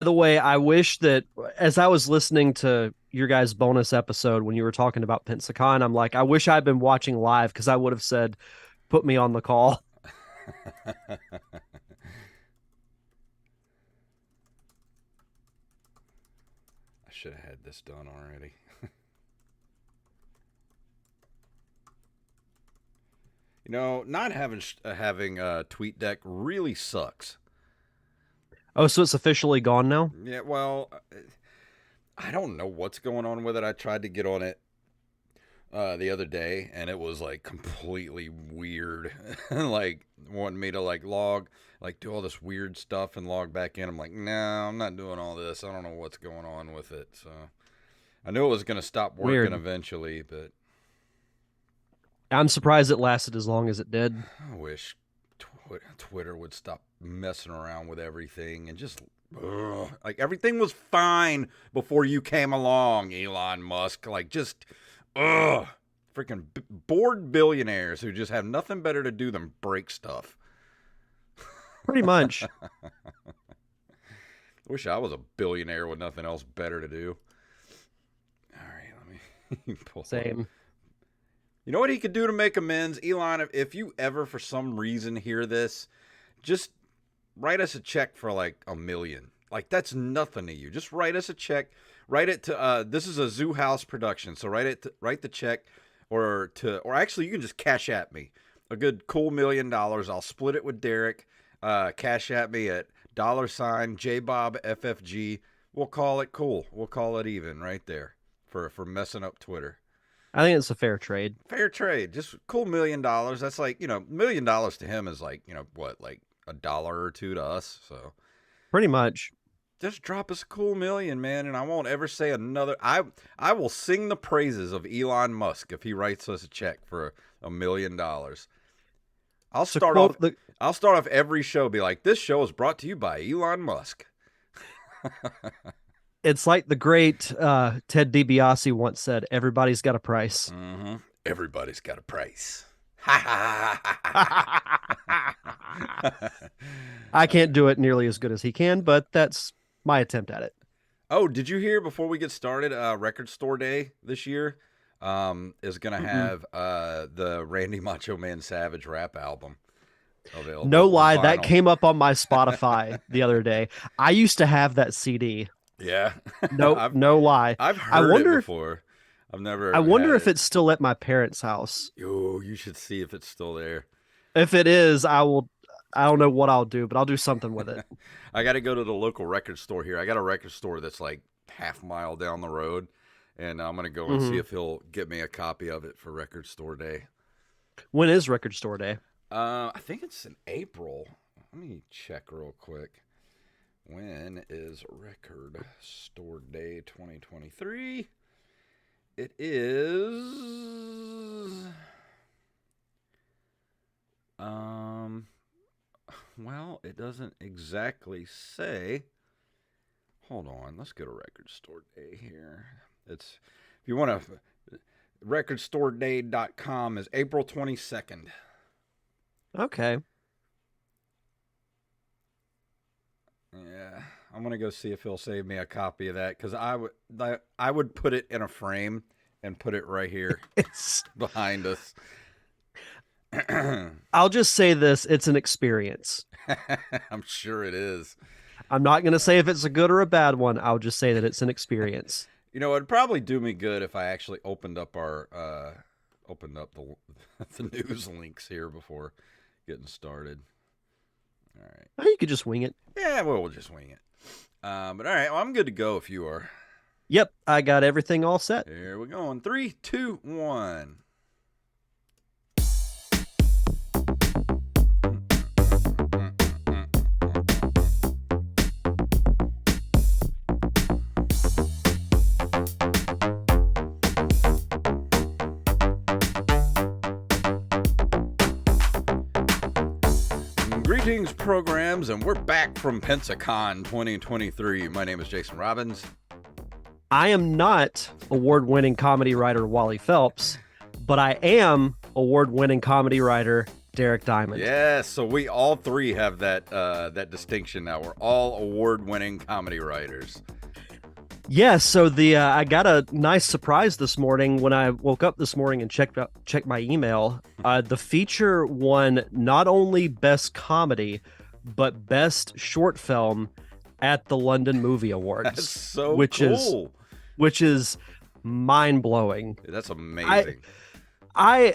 the way, I wish that as I was listening to your guys' bonus episode when you were talking about Pensacon, I'm like, I wish I'd been watching live because I would have said, put me on the call. I should have had this done already. Not having TweetDeck really sucks. Oh, so it's officially gone now? Yeah, well, I don't know what's going on with it. I tried to get on it the other day, and it was like completely weird. Like wanting me to like log, like do all this weird stuff and log back in. I'm like, no, I'm not doing all this. I don't know what's going on with it. So I knew it was gonna stop working Weird. eventually, but I'm surprised it lasted as long as it did. I wish Twitter would stop messing around with everything and just like everything was fine before you came along, Elon Musk. Like just ugh, freaking bored billionaires who just have nothing better to do than break stuff. Pretty much. Wish I was a billionaire with nothing else better to do. All right, let me pull up. Same. You know what he could do to make amends, Elon? If you ever, for some reason, hear this, just write us a check for like $1 million. Like that's nothing to you. Just write us a check. Write it to. This is a Zoo House production, so write the check, or actually you can just cash at me a good cool $1 million. I'll split it with Derek. Cash at me at $JBobFFG. We'll call it cool. We'll call it even right there for messing up Twitter. I think it's a fair trade. Fair trade. Just cool $1 million. That's like, $1 million to him is like, what, like a dollar or two to us. So Pretty much. just drop us a cool million, man, and I won't ever say another. I will sing the praises of Elon Musk if he writes us a check for $1 million. I'll To start off quote the I'll start off every show be like, this show is brought to you by Elon Musk. it's like the great Ted DiBiase once said, everybody's got a price. Mm-hmm. Everybody's got a price. I can't do it nearly as good as he can, but that's my attempt at it. Oh, did you hear before we get started? Record Store Day this year is gonna Mm-mm. have the Randy Macho Man Savage rap album No available on lie, that vinyl. came up on my Spotify the other day. I used to have that CD. Yeah, No, no lie. I've I heard it wonder if before. I've I never wonder had if it. it's still at my parents' house. Oh, you should see if it's still there. If it is, I will. I don't know what I'll do, but I'll do something with it. I got to go to the local record store here. I got a record store that's like half mile down the road, and I'm gonna go and see Hmm. if he'll get me a copy of it for Record Store Day. When is Record Store Day? I think it's in April. Let me check real quick. When is Record Store Day 2023? It is. Um. Well, it doesn't exactly say. Hold on. Let's go to Record Store Day here. It's if you want to. Recordstoreday.com is April 22nd. Okay. Yeah, I'm gonna go see if he'll save me a copy of that because I would put it in a frame and put it right here It's. behind us. I'll just say this: it's an experience. I'm sure it is. I'm not going to say if it's a good or a bad one. I'll just say that it's an experience. It'd probably do me good if I actually opened up the the news links here before getting started. All right. Oh, you could just wing it. Yeah, well, we'll just wing it. But all right, well, I'm good to go if you are. Yep, I got everything all set. Here we go. In 3, 2, 1. Greetings, programs, and we're back from Pensacon 2023. My name is Jason Robbins. I am not award-winning comedy writer Wally Phelps, but I am award-winning comedy writer Derek Diamond. Yes, so we all three have that distinction now. We're all award-winning comedy writers. Yeah, so the I got a nice surprise this morning when I woke up this morning and checked my email. The feature won not only best comedy but best short film at the London Movie That's Awards, so which is cool. which is mind blowing. That's I amazing. I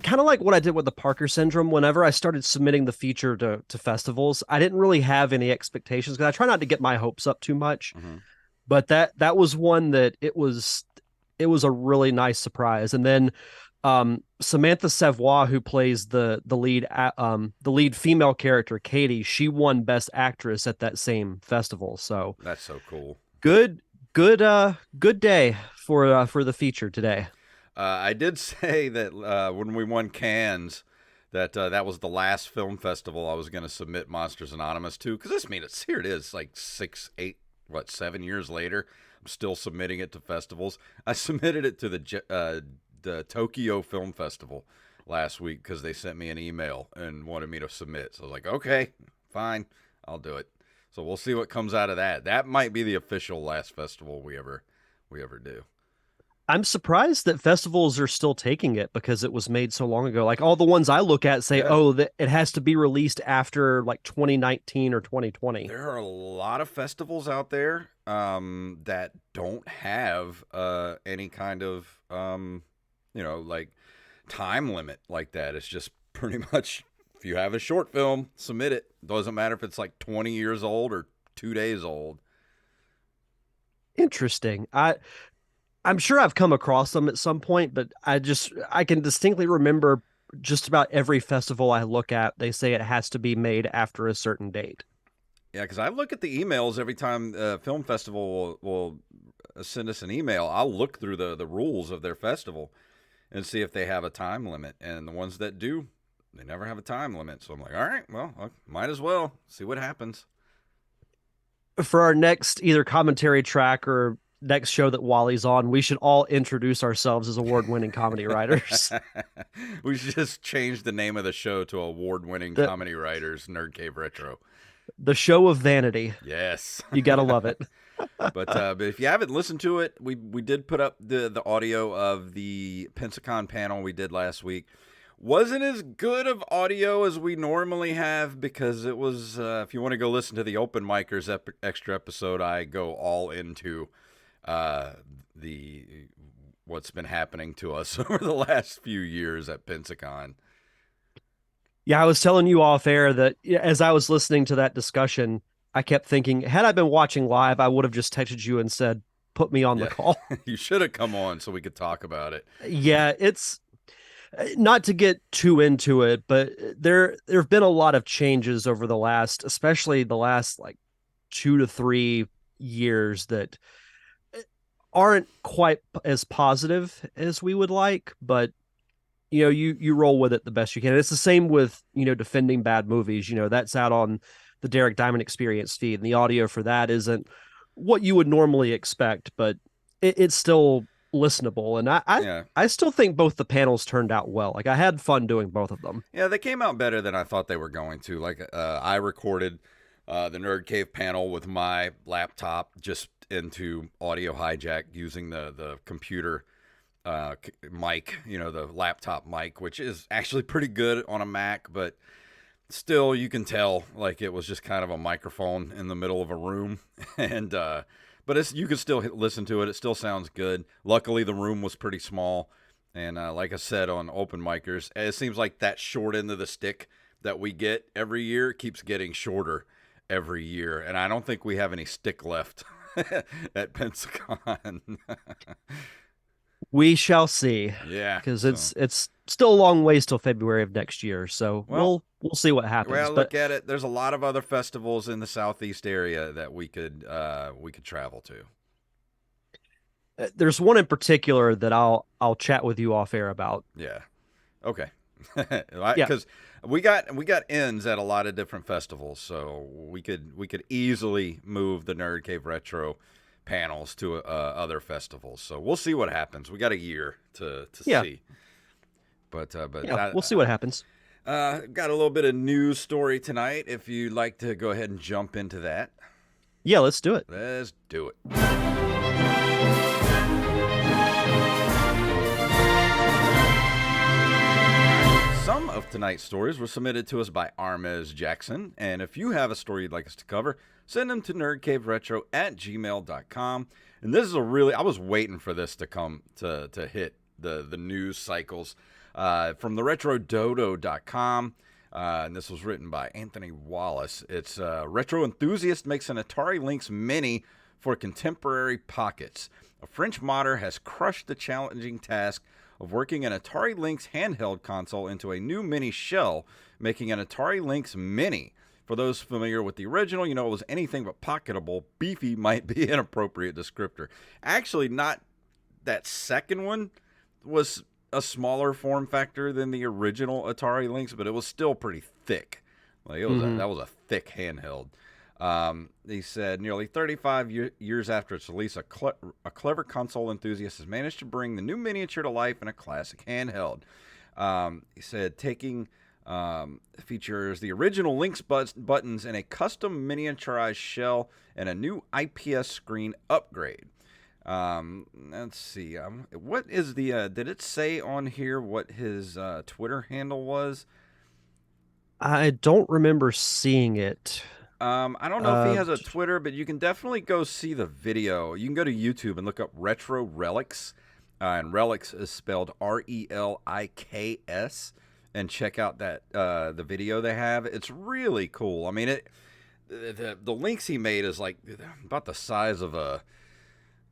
kind of like what I did with the Parker syndrome. Whenever I started submitting the feature to festivals, I didn't really have any expectations because I try not to get my hopes up too much. Mhm. But that was one that it was a really nice surprise. And then Samantha Savoy, who plays the lead female character Katie, she won Best Actress at that same festival. So That's so cool. good good day for the feature today. I did say that when we won Cannes, that that was the last film festival I was going to submit Monsters Anonymous to. Because this means it's here. It is like 6, 8, what 7 years later. I'm still submitting it to festivals. I submitted it to the Tokyo Film Festival last week because they sent me an email and wanted me to submit. So I was like, okay, fine, I'll do it. So we'll see what comes out of that. That might be the official last festival we ever do. I'm surprised that festivals are still taking it because it was made so long ago. Like all the ones I look at say, Yeah. oh, that it has to be released after like 2019 or 2020. There are a lot of festivals out there that don't have any kind of like time limit like that. It's just pretty much if you have a short film, submit it. Doesn't matter if it's like 20 years old or 2 days old. Interesting. I'm sure I've come across them at some point, but I can distinctly remember just about every festival I look at, they say it has to be made after a certain date. Yeah, because I look at the emails every time film festival will send us an email. I'll look through the rules of their festival and see if they have a time limit. And the ones that do, they never have a time limit. So I'm like, all right, well, I might as well see what happens. For our next either commentary track or next show that Wally's on, we should all introduce ourselves as award-winning comedy writers. We should just change the name of the show to Award Winning the Comedy Writers Nerd Cave Retro. the show of vanity. Yes. You gotta love it. But if you haven't listened to it, we did put up the audio of the Pensacon panel we did last week. Wasn't as good of audio as we normally have because it was, if you want to go listen to the Open Micers extra episode, I go all into the what's been happening to us over the last few years at Pensacon. Yeah, I was telling you off air that as I was listening to that discussion, I kept thinking, had I been watching live, I would have just texted you and said, put me on the Yeah, call. you should have come on so we could talk about it. Yeah, it's not to get too into it, but there have been a lot of changes over the last, especially the last like 2 to 3 years that aren't quite as positive as we would like, but you roll with it the best you can. And it's the same with defending bad movies. That's out on the Derek Diamond Experience feed, and the audio for that isn't what you would normally expect, but it's still listenable. And Yeah. I still think both the panels turned out well. Like I had fun doing both of them. Yeah, they came out better than I thought they were going to. Like, I recorded the Nerd Cave panel with my laptop just into Audio Hijack using the computer mic, the laptop mic, which is actually pretty good on a Mac, but still you can tell like it was just kind of a microphone in the middle of a room. And but you can still listen to it. It still sounds good. Luckily, the room was pretty small. And like I said on Open Micers, it seems like that short end of the stick that we get every year keeps getting shorter every year. And I don't think we have any stick left at Pensacon. We shall see, Yeah. because So, it's still a long ways till February of next year. So well, we'll see what happens. well, But look at it. There's a lot of other festivals in the southeast area that we could travel to. there's one in particular that I'll chat with you off air about. Yeah. Okay. Yeah. Because we got ends at a lot of different festivals, so we could easily move the Nerd Cave Retro panels to other festivals. So we'll see what happens. We got a year to Yeah. see. But Yeah, we'll see what happens. got a little bit of news story tonight. If you'd like to go ahead and jump into that, Yeah, let's do it. let's do it. Some of tonight's stories were submitted to us by Armez Jackson, and if you have a story you'd like us to cover, send them to nerdcaveretro@gmail.com. And this is I was waiting for this to come to hit the news cycles from the retrododo.com. And this was written by Anthony Wallace. It's Retro Enthusiast makes an Atari Lynx Mini for contemporary pockets. A French modder has crushed the challenging task of working an Atari Lynx handheld console into a new mini shell, making an Atari Lynx Mini. For those familiar with the original, you know it was anything but pocketable. Beefy might be an appropriate descriptor. Actually, not that second one was a smaller form factor than the original Atari Lynx, but it was still pretty thick. Like that was a thick handheld. He said, nearly 35 years after its release, a clever console enthusiast has managed to bring the new miniature to life in a classic handheld. He said, taking features the original Lynx buttons and a custom miniaturized shell and a new IPS screen upgrade. Let's see. What is the? Did it say on here what his Twitter handle was? I don't remember seeing it. I don't know if he has a Twitter, but you can definitely go see the video. You can go to YouTube and look up Retro Relics, and Relics is spelled RELIKS, and check out that the video they have. It's really cool. I mean, the Lynx he made is like about the size of a.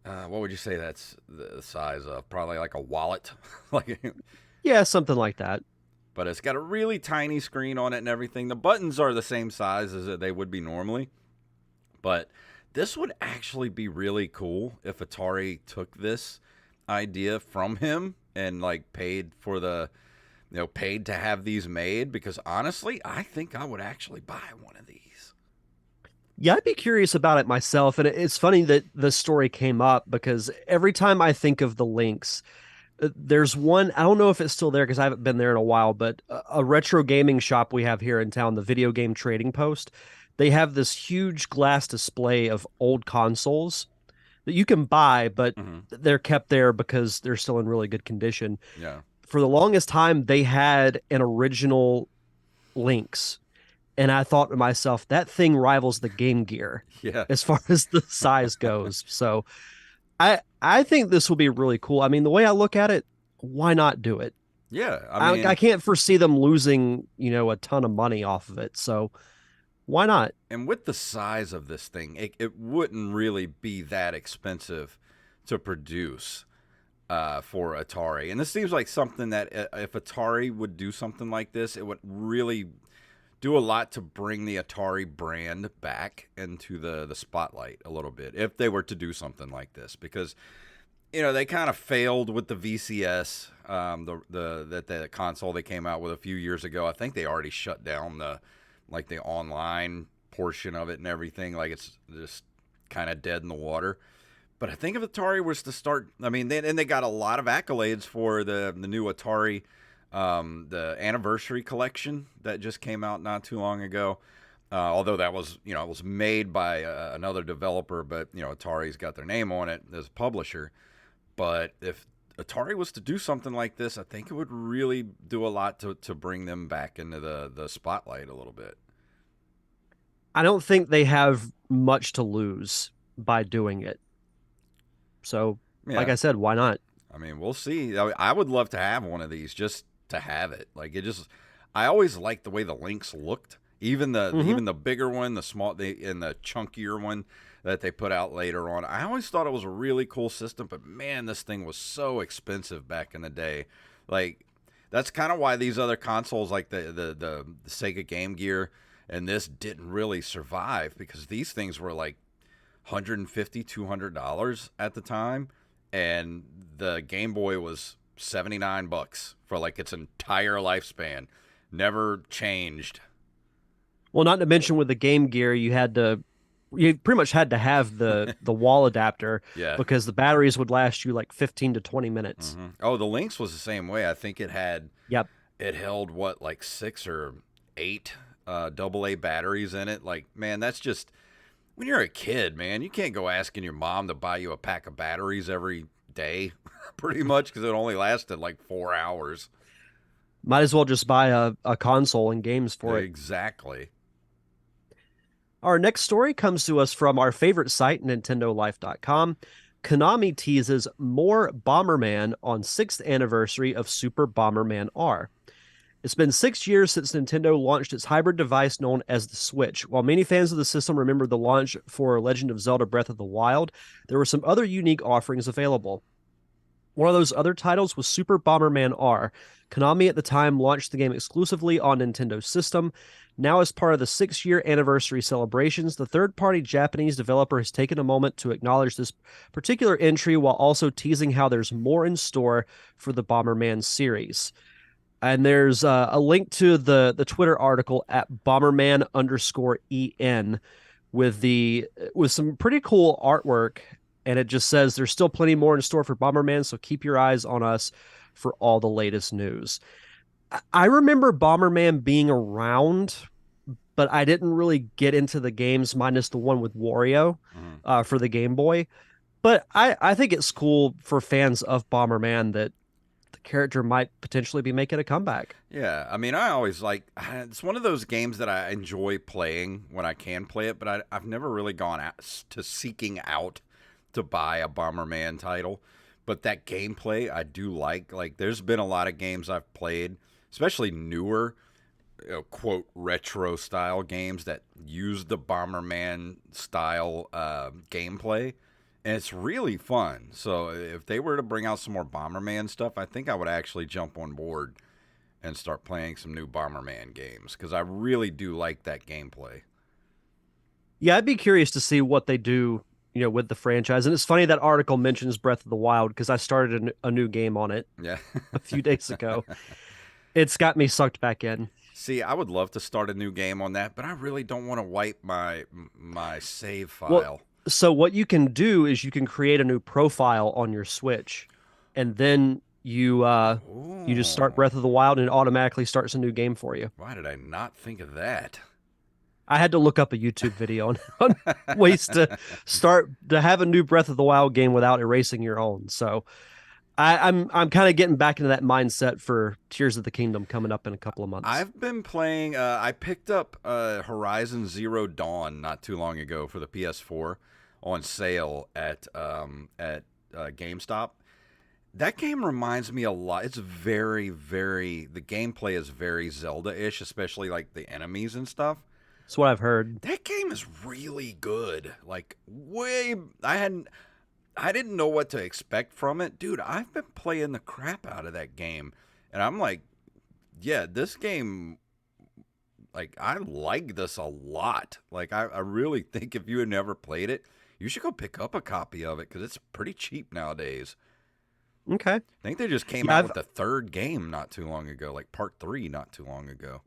What would you say that's the size of? Probably like a wallet. Like, Yeah, something like that. but it's got a really tiny screen on it and everything. The buttons are the same size as they would be normally. But this would actually be really cool if Atari took this idea from him and like paid to have these made, because honestly, I think I would actually buy one of these. Yeah, I'd be curious about it myself. And it's funny that the story came up because every time I think of the Lynx, there's one, I don't know if it's still there because I haven't been there in a while, but a retro gaming shop we have here in town, the Video Game Trading Post, they have this huge glass display of old consoles that you can buy, but Mm-hmm. they're kept there because they're still in really good condition. Yeah. For the longest time, they had an original Lynx. And I thought to myself, that thing rivals the Game Gear Yeah. as far as the size goes. So I think this will be really cool. I mean, the way I look at it, why not do it? Yeah. I I mean, can't foresee them losing, a ton of money off of it. So why not? and with the size of this thing, it wouldn't really be that expensive to produce for Atari. And this seems like something that if Atari would do something like this, it would really do a lot to bring the Atari brand back into the spotlight a little bit if they were to do something like this, because they kind of failed with the VCS, the console they came out with a few years ago. I think they already shut down the online portion of it and everything. Like, it's just kind of dead in the water. But I think if Atari was to start, I mean, they got a lot of accolades for the new Atari, the anniversary collection that just came out not too long ago. Although that was, it was made by another developer, but Atari's got their name on it as a publisher. But if Atari was to do something like this, I think it would really do a lot to bring them back into the spotlight a little bit. I don't think they have much to lose by doing it. So, like Yeah, I said, why not? I mean, we'll see. I would love to have one of these just to have it. Like, I always liked the way the Lynx looked. Even the bigger one, the small, and the chunkier one that they put out later on. I always thought it was a really cool system, but man, this thing was so expensive back in the day. Like, that's kind of why these other consoles, like the Sega Game Gear and this, didn't really survive, because these things were like $150, $200 at the time, and the Game Boy was $79 for like its entire lifespan. Never changed. Well, not to mention with the Game Gear, you had to You pretty much had to have the wall adapter Yeah. because the batteries would last you like 15 to 20 minutes. Oh, the Lynx was the same way. I think Yep. it held what, like 6 or 8 AA batteries in it. Like, man, that's just when you're a kid, man. You can't go asking your mom to buy you a pack of batteries every day, pretty much, because it only lasted like 4 hours. Might as well just buy a console and games for it. Exactly. Our next story comes to us from our favorite site, NintendoLife.com. Konami teases more Bomberman on 6th anniversary of Super Bomberman R. It's been 6 years since Nintendo launched its hybrid device known as the Switch. While many fans of the system remember the launch for Legend of Zelda Breath of the Wild, there were some other unique offerings available. One of those other titles was Super Bomberman R. Konami at the time launched the game exclusively on Nintendo's system. Now, as part of the 6 year anniversary celebrations, the third party Japanese developer has taken a moment to acknowledge this particular entry while also teasing how there's more in store for the Bomberman series. And there's a link to the Twitter article at Bomberman underscore en with some pretty cool artwork, and it just says there's still plenty more in store for Bomberman, so keep your eyes on us for all the latest news. I remember Bomberman being around, but I didn't really get into the games minus the one with Wario Mhm. for the Game Boy. But I think it's cool for fans of Bomberman that the character might potentially be making a comeback. Yeah, I mean, I always like it's one of those games that I enjoy playing when I can play it, but I've never really gone out to seeking out to buy a Bomberman title. But that gameplay I do like. Like, there's been a lot of games I've played, especially newer, quote, retro style games that use the Bomberman style gameplay. And it's really fun. So if they were to bring out some more Bomberman stuff, I think I would actually jump on board and start playing some new Bomberman games because I really do like that gameplay. Yeah, I'd be curious to see what they do, with the franchise. And it's funny that article mentions Breath of the Wild because I started a new game on it Yeah. a few days ago. It's got me sucked back in. See, I would love to start a new game on that, but I really don't want to wipe my save Well, file. so what you can do is you can create a new profile on your Switch, and then you just start Oh, Breath of the Wild and it automatically starts a new game for you. why did I not think of that? I had to look up a YouTube video on ways to have a new Breath of the Wild game without erasing your own. So I'm kind of getting back into that mindset for Tears of the Kingdom coming up in a couple of months. I've been playing. I picked up Horizon Zero Dawn not too long ago for the PS4 on sale at GameStop. That game reminds me a lot. It's very, very. The gameplay is very Zelda-ish, especially like the enemies and stuff. That's what I've heard. That game is really good. Like, way. I didn't know what to expect from it, dude. I've been playing the crap out of that game, and I'm like, yeah, this game. Like, I like this a lot. Like, I really think if you had never played it, you should go pick up a copy of it because it's pretty cheap nowadays. Okay. I think they just came Yeah, out I've with the third game not too long ago, like part 3 not too long ago.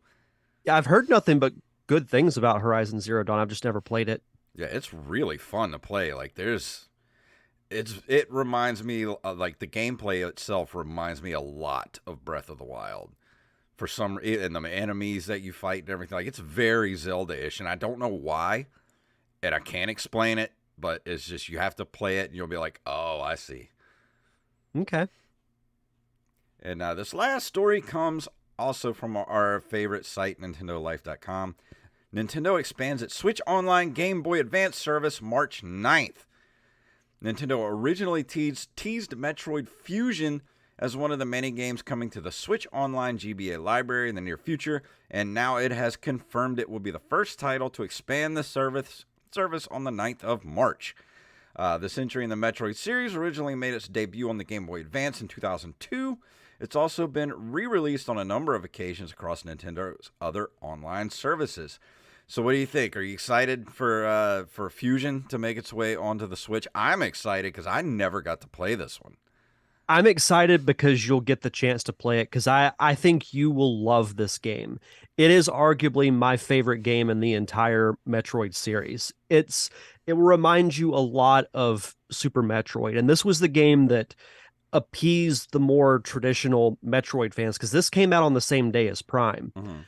yeah, I've heard nothing but good things about Horizon Zero Dawn. I've just never played it. Yeah, it's really fun to play. Like, it reminds me, like, the gameplay itself reminds me a lot of Breath of the Wild. And the enemies that you fight and everything, like, it's very Zelda-ish, and I don't know why, and I can't explain it, but it's just you have to play it and you'll be like, oh, I see. Okay. And this last story comes also from our favorite site, NintendoLife.com. Nintendo expands its Switch Online Game Boy Advance service March 9th. Nintendo originally teased Metroid Fusion as one of the many games coming to the Switch Online GBA library in the near future, and now it has confirmed it will be the first title to expand the service on the 9th of March. This entry in the Metroid series originally made its debut on the Game Boy Advance in 2002. It's also been re-released on a number of occasions across Nintendo's other online services. So what do you think? Are you excited for Fusion to make its way onto the Switch? I'm excited because I never got to play this one. I'm excited because you'll get the chance to play it because I think you will love this game. It is arguably my favorite game in the entire Metroid series. It will remind you a lot of Super Metroid, and this was the game that appeased the more traditional Metroid fans because this came out on the same day as Prime. Mm-hmm.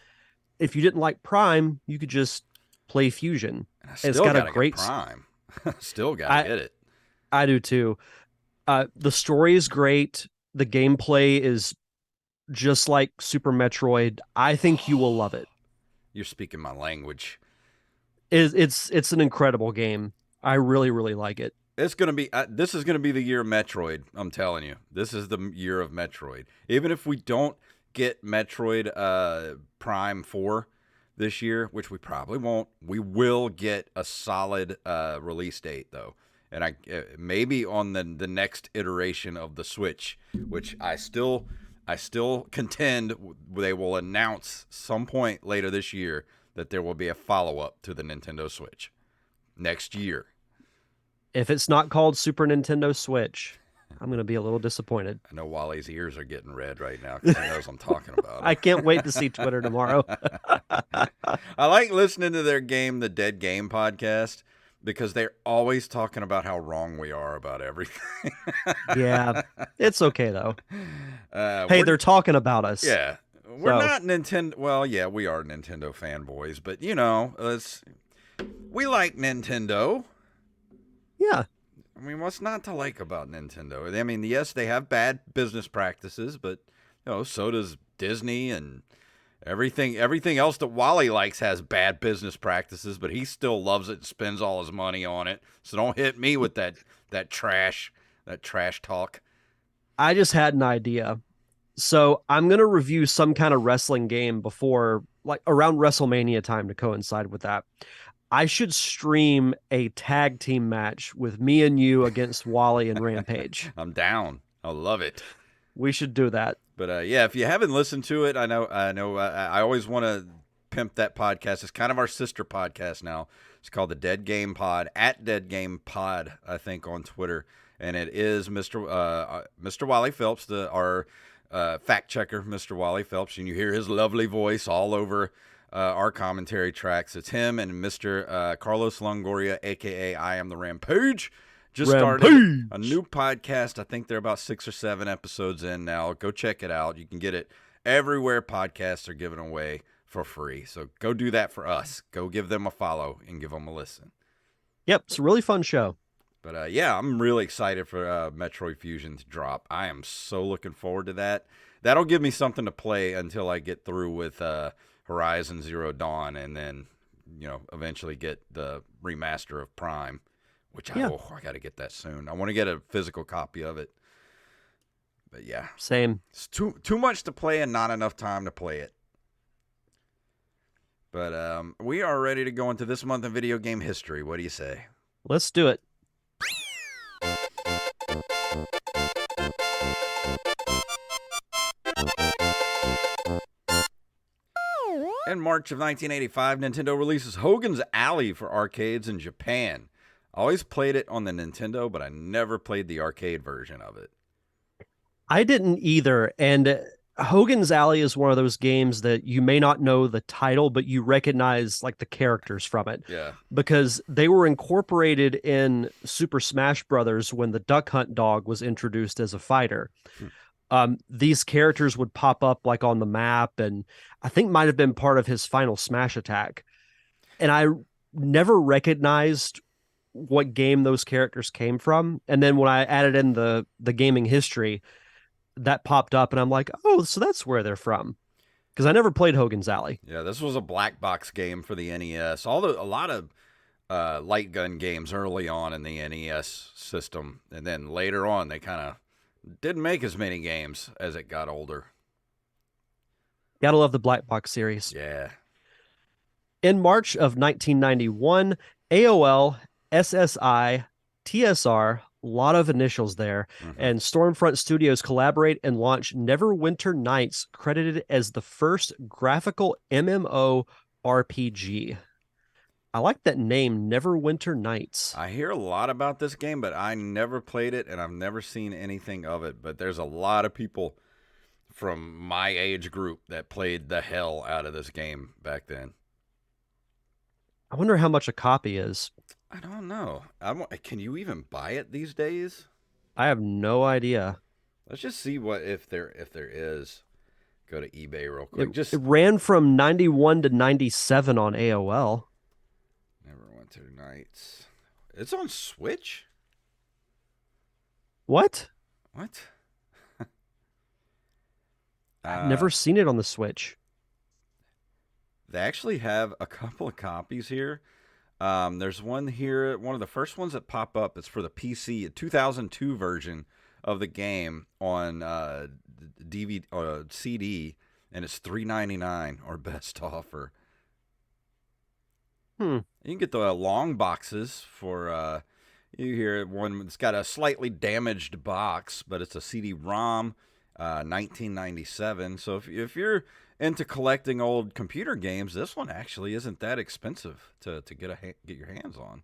If you didn't like Prime, you could just play Fusion. And I And it's still got a got to get great. Prime. Still got to I get it. I do too. The story is great. The gameplay is just like Super Metroid. I think you will love it. You're speaking my language. It's an incredible game. I really really like it. It's gonna be. This is gonna be the year of Metroid. I'm telling you, this is the year of Metroid. Even if we don't get Metroid Prime 4 this year, which we probably won't, we will get a solid release date though, and maybe on the next iteration of the Switch, which I still contend they will announce some point later this year that there will be a follow up to the Nintendo Switch next year. If it's not called Super Nintendo Switch, I'm going to be a little disappointed. I know Wally's ears are getting red right now because he knows I'm talking about I can't wait to see Twitter tomorrow. him. I like listening to their game, the Dead Game podcast, because they're always talking about how wrong we are about everything. Yeah, it's okay though. Hey, We're they're talking about us. yeah, we're So, not Nintendo. Well, yeah, we are Nintendo fanboys, but we like Nintendo. yeah. I mean, what's not to like about Nintendo? I mean, yes, they have bad business practices, but so does Disney and everything else that Wally likes has bad business practices, but he still loves it and spends all his money on it. So don't hit me with that trash, that trash talk. I just had an idea. So, I'm going to review some kind of wrestling game before like around WrestleMania time to coincide with that. I should stream a tag team match with me and you against Wally and Rampage. I'm down. I love it. We should do that. But yeah, if you haven't listened to it, I know, I always want to pimp that podcast. It's kind of our sister podcast now. It's called the Dead Game Pod at Dead Game Pod, I think, on Twitter, and it is Mr. Wally Phelps, our fact checker, Mr. Wally Phelps, and you hear his lovely voice all over our commentary tracks. It's him and Mr. Carlos Longoria, aka I Am the Rampage. Just started a Rampage. new podcast. I think they're about 6 or 7 episodes in now. Go check it out. You can get it everywhere podcasts are given away for free. So go do that for us. Go give them a follow and give them a listen. Yep, it's a really fun show. But yeah, I'm really excited for Metroid Fusion to drop. I am so looking forward to that. That'll give me something to play until I get through with Horizon Zero Dawn, and then eventually get the remaster of Prime, which I got to get that soon. I want to get a physical copy of it. But yeah, Same. it's too much to play and not enough time to play it. But we are ready to go into this month in video game history. What do you say? Let's do it. In March of 1985, Nintendo releases Hogan's Alley for arcades in Japan. I always played it on the Nintendo, but I never played the arcade version of it. I didn't either. And Hogan's Alley is one of those games that you may not know the title, but you recognize like the characters from it Yeah. because they were incorporated in Super Smash Brothers when the Duck Hunt dog was introduced as a fighter. These characters would pop up like on the map, and I think might have been part of his final Smash attack. And I never recognized what game those characters came from. And then when I added in the gaming history, that popped up, and I'm like, oh, so that's where they're from. Because I never played Hogan's Alley. Yeah, this was a black box game for the NES. A lot of light gun games early on in the NES system, and then later on they kind of didn't make as many games as it got older. Gotta love the Black Box series. Yeah. In March of 1991, AOL, SSI, TSR, a lot of initials there, and Stormfront Studios collaborate and launch Neverwinter Nights, credited as the first graphical MMO RPG. I like that name, Neverwinter Nights. I hear a lot about this game, but I never played it and I've never seen anything of it. But there's a lot of people from my age group that played the hell out of this game back then. I wonder how much a copy is. I don't know. Can you even buy it these days? I have no idea. Let's just see what if there is. Go to eBay real It, quick. it Just ran from 91 to 97 on AOL. Neverwinter Nights. It's on Switch. What? What? I've Uh, never seen it on the Switch. they actually have a couple of copies here. There's one here, one of the first ones that pop up. It's for the PC, a 2002 version of the game on DVD, CD, and it's $3.99 or best offer. Hmm. You can get the long boxes for. You hear one that's got a slightly damaged box, but it's a CD-ROM, 1997. So if you're into collecting old computer games, this one actually isn't that expensive to get your hands on.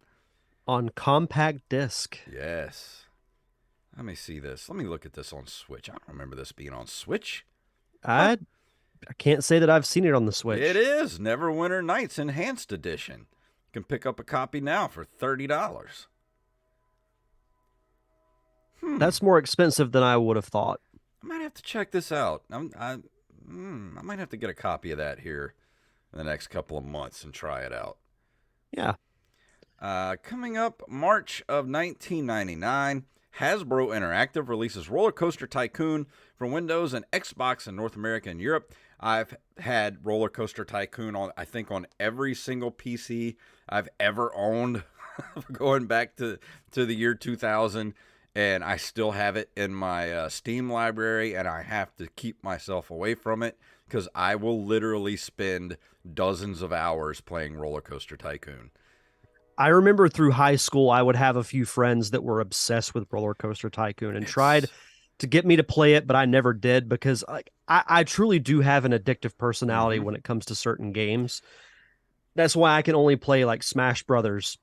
On compact disc. Yes. Let me see this. Let me look at this on Switch. I don't remember this being on Switch. What? I can't say that I've seen it on the Switch. It is Neverwinter Nights Enhanced Edition. You can pick up a copy now for $30. That's more expensive than I would have thought. I might have to check this out. I might have to get a copy of that here in the next couple of months and try it out. Yeah. Coming up, March of 1999, Hasbro Interactive releases Roller Coaster Tycoon for Windows and Xbox in North America and Europe. I've had Roller Coaster Tycoon on, I think, on every single PC I've ever owned, going back to the year 2000, and I still have it in my Steam library, and I have to keep myself away from it because I will literally spend dozens of hours playing Roller Coaster Tycoon. I remember through high school, I would have a few friends that were obsessed with Roller Coaster Tycoon and tried It's to get me to play it, but I never did because I truly do have an addictive personality mm-hmm. when it comes to certain games. That's why I can only play like Smash Brothers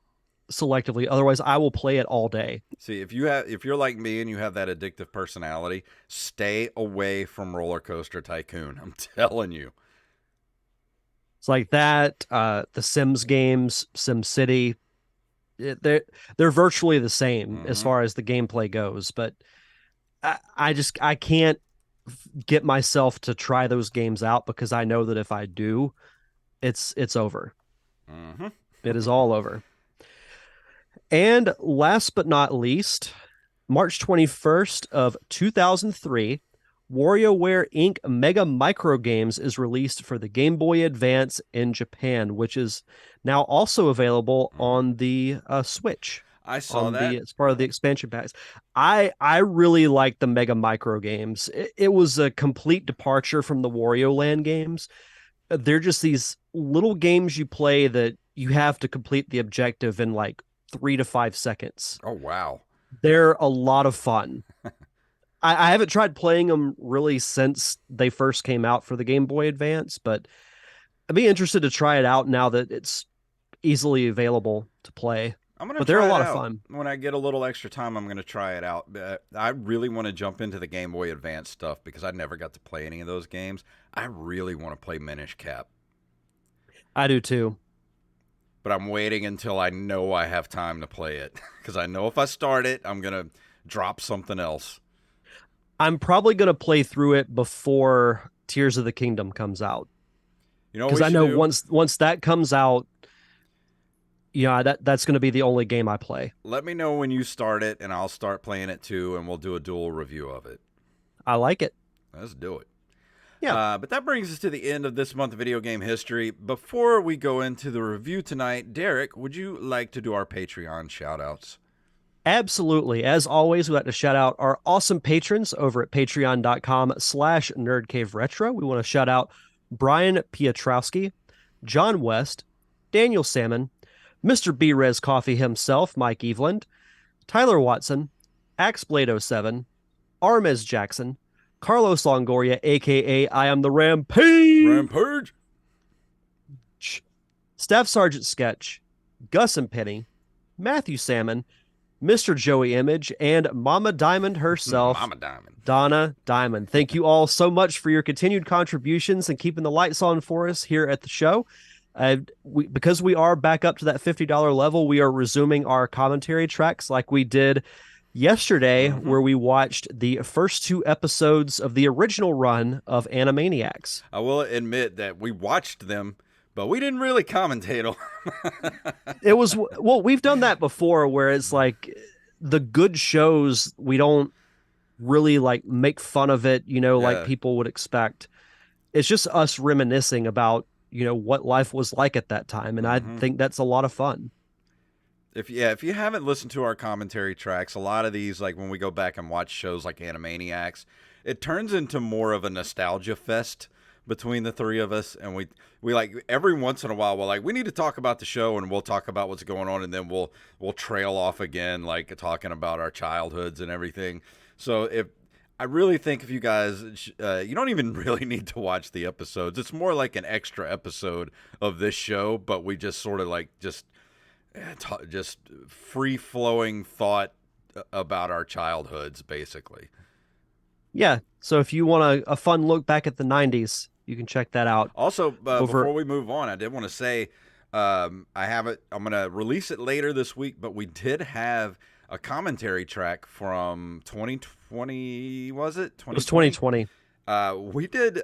selectively. Otherwise, I will play it all day. See, if you're like me and you have that addictive personality, stay away from Roller Coaster Tycoon. I'm telling you. It's like that. The Sims games, Sim City, they're virtually the same as Mm-hmm. far as the gameplay goes, but I can't get myself to try those games out because I know that if I do, it's over. Mm-hmm. It is all over. And last but not least, March 21st of 2003, WarioWare Inc. Mega Micro Games is released for the Game Boy Advance in Japan, which is now also available Mm-hmm. on the Switch. I saw On the that. As part of the expansion packs. I really like the Mega Micro games. It was a complete departure from the Wario Land games. They're just these little games you play that you have to complete the objective in like 3 to 5 seconds. Oh wow. They're a lot of fun. I haven't tried playing them really since they first came out for the Game Boy Advance, but I'd be interested to try it out now that it's easily available to play. I'm gonna But they're a try it lot of out fun. when I get a little extra time. I'm gonna try it out. I really want to jump into the Game Boy Advance stuff because I never got to play any of those games. I really want to play Minish Cap, I do too. but I'm waiting until I know I have time to play it because I know if I start it, I'm gonna drop something else. I'm probably going to play through it before Tears of the Kingdom comes out You know what because we I should know do? once that comes out, yeah, that's going to be the only game I play. Let me know when you start it, and I'll start playing it too, and we'll do a dual review of it. I like it. Let's do it. Yeah. But that brings us to the end of this month of video game history. Before we go into the review tonight, Derek, would you like to do our Patreon shoutouts? Absolutely. As always, we'd like to shout out our awesome patrons over at patreon.com/nerdcaveretro. We want to shout out Brian Piotrowski, John West, Daniel Salmon, Mr. B-Rez Coffee himself, Mike Eveland, Tyler Watson, AxeBlade07, Armez Jackson, Carlos Longoria, aka I am the Rampage, Rampage. Staff Sergeant Sketch, Gus and Penny, Matthew Salmon, Mr. Joey Image, and Mama Diamond herself, Mama Diamond. Donna Diamond. Thank you all so much for your continued contributions and keeping the lights on for us here at the show. Because we are back up to that $50 level, we are resuming our commentary tracks like we did yesterday, Mm-hmm. where we watched the first two episodes of the original run of Animaniacs. I will admit that we watched them, but we didn't really commentate on them. It was, well, we've done that before where it's like the good shows, we don't really like make fun of it, like Yeah. people would expect. It's just us reminiscing about, what life was like at that time. And I Mm-hmm. think that's a lot of fun. If you haven't listened to our commentary tracks, a lot of these, like when we go back and watch shows like Animaniacs, it turns into more of a nostalgia fest between the three of us, and we like every once in a while we're like, we need to talk about the show, and we'll talk about what's going on, and then we'll trail off again, like talking about our childhoods and everything. So if I really think if you guys, you don't even really need to watch the episodes. It's more like an extra episode of this show, but we just sort of like just free flowing thought about our childhoods, basically. Yeah. So if you want a fun look back at the 90s, you can check that out Also, over. before we move on, I did want to say I have it. I'm gonna release it later this week, but we did have a commentary track from 2020. Was it It was 2020? 2020. We did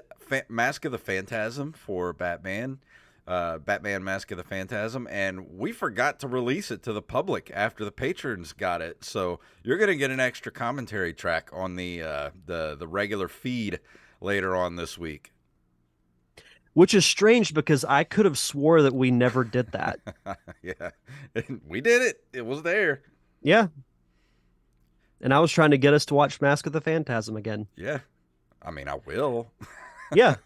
Mask of the Phantasm for Batman. Batman Mask of the Phantasm, and we forgot to release it to the public after the patrons got it. So you're gonna get an extra commentary track on the regular feed later on this week. Which is strange because I could have swore that we never did that. Yeah, we did it. It was there. Yeah. And I was trying to get us to watch Mask of the Phantasm again. Yeah, I mean, I will. Yeah.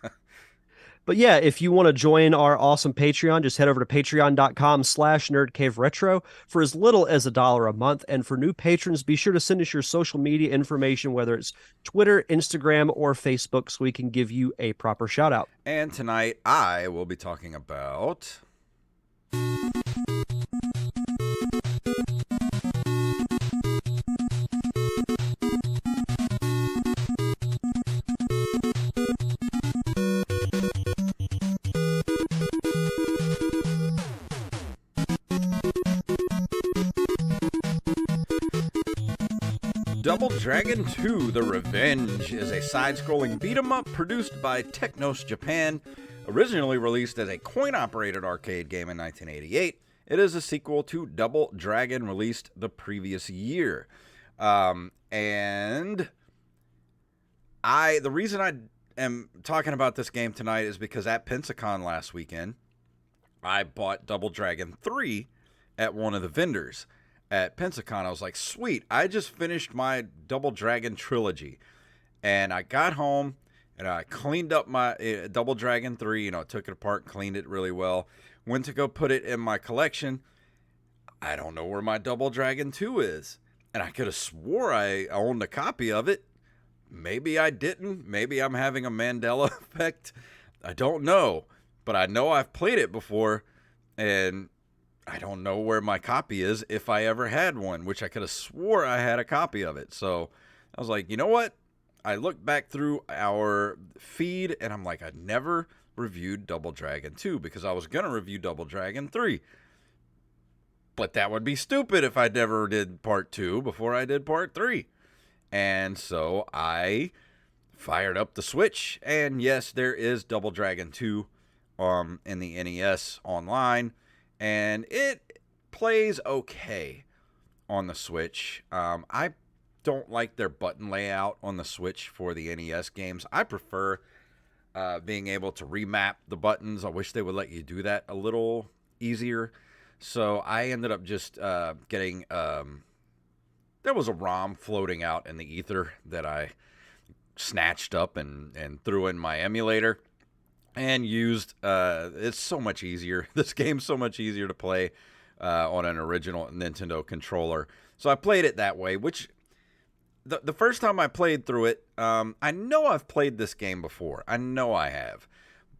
But yeah, if you want to join our awesome Patreon, just head over to patreon.com/nerdcaveretro for as little as $1 a month. And for new patrons, be sure to send us your social media information, whether it's Twitter, Instagram, or Facebook, so we can give you a proper shout out. And tonight I will be talking about Double Dragon 2 The Revenge is a side-scrolling beat-em-up produced by Technos Japan. Originally released as a coin-operated arcade game in 1988, it is a sequel to Double Dragon released the previous year. And the reason I am talking about this game tonight is because at Pensacon last weekend, I bought Double Dragon 3 at one of the vendors. At Pensacon, I was like, sweet, I just finished my Double Dragon trilogy. And I got home, and I cleaned up my Double Dragon 3. Took it apart, cleaned it really well. Went to go put it in my collection. I don't know where my Double Dragon 2 is. And I could have swore I owned a copy of it. Maybe I didn't. Maybe I'm having a Mandela effect. I don't know. But I know I've played it before, and I don't know where my copy is if I ever had one, which I could have swore I had a copy of it. So I was like, you know what? I looked back through our feed, and I'm like, I never reviewed Double Dragon 2 because I was going to review Double Dragon 3. But that would be stupid if I never did part 2 before I did part 3. And so I fired up the Switch, and yes, there is Double Dragon 2 in the NES online. And it plays okay on the Switch. I don't like their button layout on the Switch for the NES games. I prefer being able to remap the buttons. I wish they would let you do that a little easier. So I ended up just getting... there was a ROM floating out in the ether that I snatched up and threw in my emulator. And used, it's so much easier. This game's so much easier to play on an original Nintendo controller. So I played it that way, which the first time I played through it, I know I've played this game before. I know I have.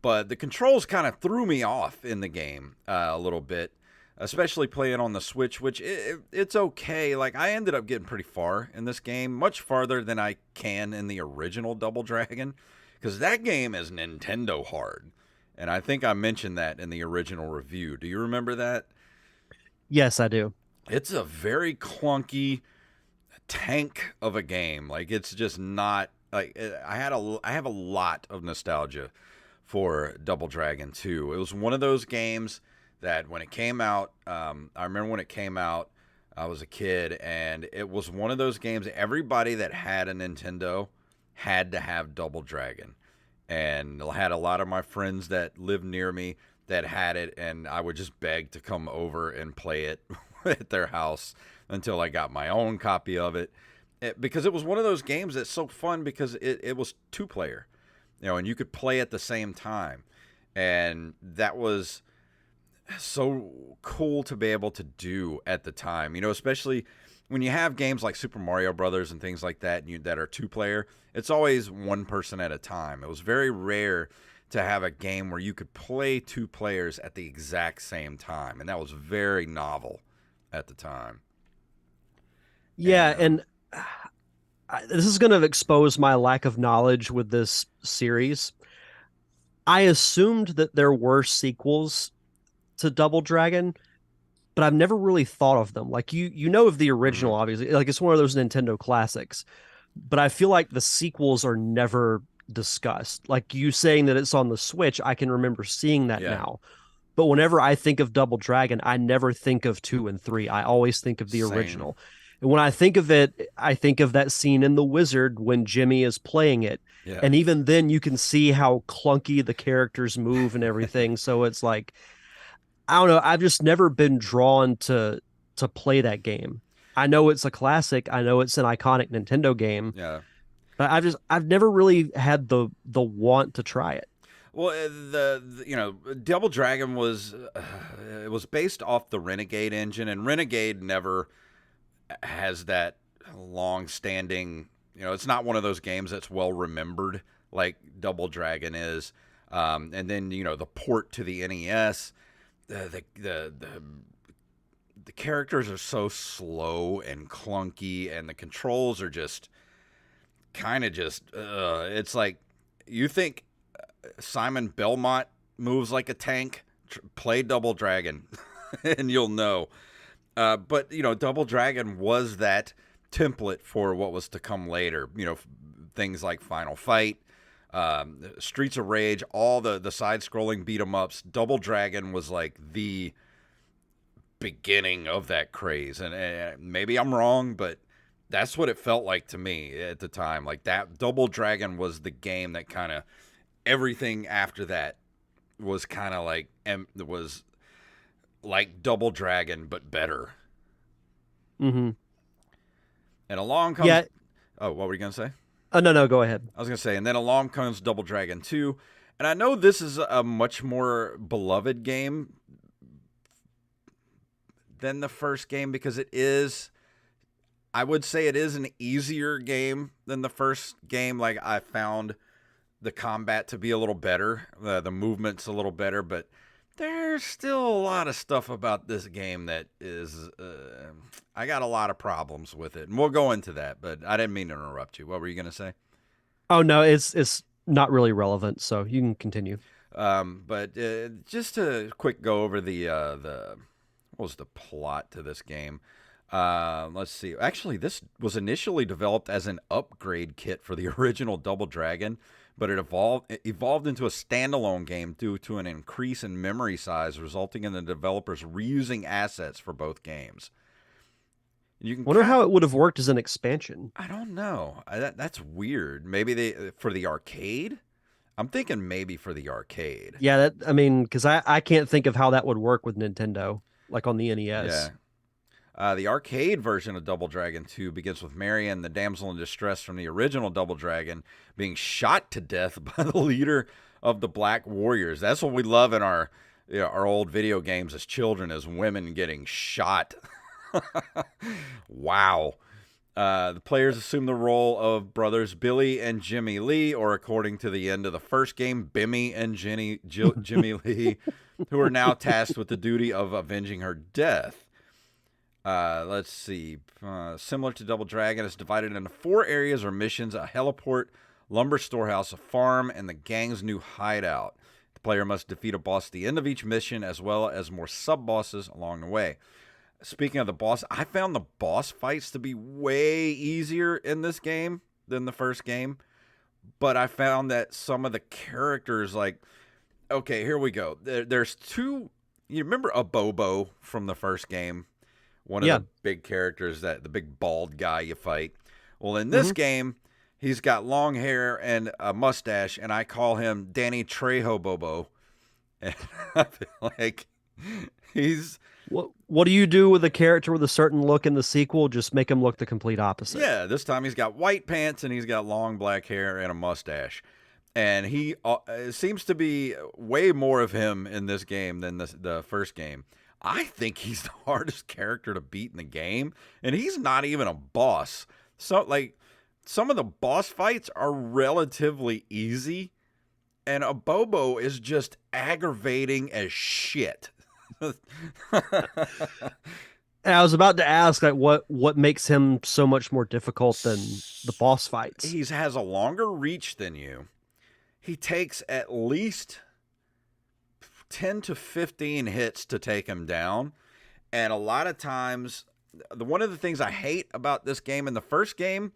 But the controls kind of threw me off in the game a little bit. especially playing on the Switch, which it's okay. Like, I ended up getting pretty far in this game, much farther than I can in the original Double Dragon, because that game is Nintendo hard. And I think I mentioned that in the original review. Do you remember that? Yes, I do. It's a very clunky tank of a game. Like, it's just not like I have a lot of nostalgia for Double Dragon 2. It was one of those games that when it came out, I remember when it came out, I was a kid, and it was one of those games everybody that had a Nintendo had to have Double Dragon. And I had a lot of my friends that lived near me that had it, and I would just beg to come over and play it at their house until I got my own copy of it. Because it was one of those games that's so fun because it was two player, and you could play at the same time. And that was so cool to be able to do at the time, especially when you have games like Super Mario Brothers and things like that that are two player. It's always one person at a time. It was very rare to have a game where you could play two players at the exact same time, and that was very novel at the time. And Yeah, and this is going to expose my lack of knowledge with this series. I assumed that there were sequels to Double Dragon, but I've never really thought of them. Like you know of the original, mhm, obviously. Like it's one of those Nintendo classics. But I feel like the sequels are never discussed. Like you saying that it's on the Switch, I can remember seeing that yeah, now. But whenever I think of Double Dragon, I never think of 2 and 3. I always think of the same. original. And when I think of it, I think of that scene in The Wizard when Jimmy is playing it. Yeah. And even then, you can see how clunky the characters move and everything. So it's like, I don't know. I've just never been drawn to play that game. I know it's a classic. I know it's an iconic Nintendo game, Yeah. but I've never really had the want to try it. Well, Double Dragon was it was based off the Renegade engine, and Renegade never has that long-standing. It's not one of those games that's well remembered like Double Dragon is. And then the port to the NES, the characters are so slow and clunky, and the controls are just kind of just. It's like you think Simon Belmont moves like a tank. Play Double Dragon, and you'll know. But Double Dragon was that template for what was to come later. Things like Final Fight, Streets of Rage, all the side-scrolling beat 'em ups. Double Dragon was like the beginning of that craze, and maybe I'm wrong, but that's what it felt like to me at the time. Like that Double Dragon was the game that kind of everything after that was kind of like was like Double Dragon but better. Mm-hmm. And along comes Yeah. oh, what were you gonna say? Oh, no, no, go ahead. I was gonna say, and then along comes Double Dragon 2, and I know this is a much more beloved game than the first game because it is. I would say it is an easier game than the first game. Like I found the combat to be a little better, the movement's a little better, but there's still a lot of stuff about this game that is. I got a lot of problems with it, and we'll go into that. But I didn't mean to interrupt you. What were you gonna say? Oh no, it's not really relevant, so you can continue. But just to quick go over the what was the plot to this game? Let's see. Actually, this was initially developed as an upgrade kit for the original Double Dragon, but it evolved into a standalone game due to an increase in memory size, resulting in the developers reusing assets for both games. You can Wonder kind how it would have worked as an expansion. I don't know. That's weird. Maybe they for the arcade. I'm thinking maybe for the arcade. Yeah, that I mean, because I can't think of how that would work with Nintendo, like on the Yeah. NES. The arcade version of Double Dragon 2 begins with Marion, the damsel in distress from the original Double Dragon, being shot to death by the leader of the Black Warriors. That's what we love in our old video games as children, as women getting shot. Wow. The players assume the role of brothers Billy and Jimmy Lee, or according to the end of the first game, Bimmy and Jimmy Lee. who are now tasked with the duty of avenging her death. Let's see. Similar to Double Dragon, it's divided into 4 areas or missions: a heliport, lumber storehouse, a farm, and the gang's new hideout. The player must defeat a boss at the end of each mission, as well as more sub-bosses along the way. Speaking of the boss, I found the boss fights to be way easier in this game than the first game. But I found that some of the characters, like, okay, here we go. There's 2. You remember a Bobo from the first game? One of Yeah. the big characters, that the big bald guy you fight. Well, in this Hmm. game, he's got long hair and a mustache, and I call him Danny Trejo Bobo. And I feel like he's, What do you do with a character with a certain look in the sequel? Just make him look the complete opposite. yeah, this time he's got white pants and he's got long black hair and a mustache. And he seems to be way more of him in this game than the first game. I think he's the hardest character to beat in the game, and he's not even a boss. So, like, some of the boss fights are relatively easy, and a Bobo is just aggravating as shit. And I was about to ask, like, what makes him so much more difficult than the boss fights? He has a longer reach than you. He takes at least 10 to 15 hits to take him down. And a lot of times, one of the things I hate about this game, in the first game,